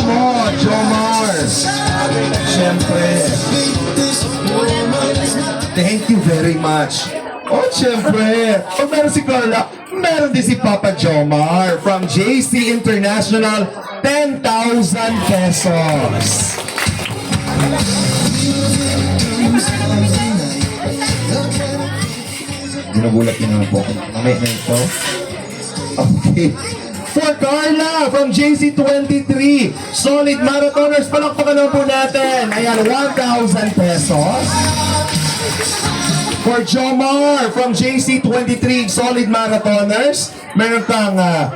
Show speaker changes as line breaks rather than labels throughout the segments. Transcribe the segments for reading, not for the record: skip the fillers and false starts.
mo, Jomar. Siyempre. Thank you very much. Oh, siyempre. Pag meron si Carla, meron din si Papa Jomar from JC International, 10,000 pesos. Ginugulat niyo naman po ako. Mamaya na ito. Okay. For Carla from JC23, Solid Marathoners, palakpakan naman po natin. Ayan, 1,000 pesos. For Jomar from JC23, Solid Marathoners, meron kang 1,000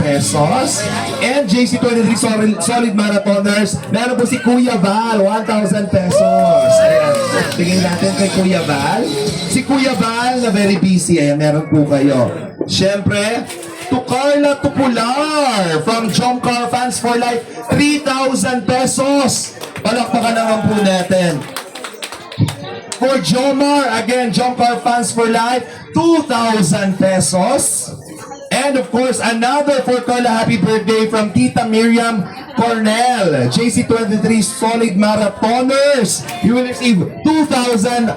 pesos. And JC23 Solid Marathoners, meron po si Kuya Val, 1,000 pesos. Ayan, tingin natin kay Kuya Val. Si Kuya Val na very busy, ayan, meron po kayo. Siyempre, to Carla Tupular from Jomcar Fans for Life, 3,000 pesos. Palakpakan naman po natin. For Jomar, again, Jomcar Fans for Life, 2,000 pesos. And of course, another for Carla happy birthday from Tita Miriam Cornell, JC23 Solid Marathoners. You will receive 2,500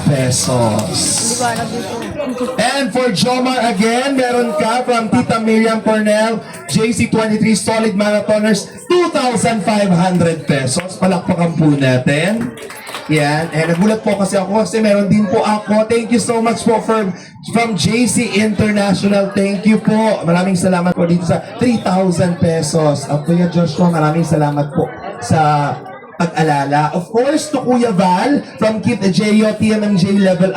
pesos. And for Jomar again, meron ka from Tita Miriam Cornell, JC23 Solid Marathoners, 2,500 pesos. Palakpakan po natin. Yan. And nagulat po kasi ako kasi meron din po ako. Thank you so much po from JC International. Thank you po. Maraming salamat po dito sa 3,000 pesos. Kuya Joshua, maraming salamat po sa pag-alala. Of course, to Kuya Val from Kit Ejeo, TMMJ Level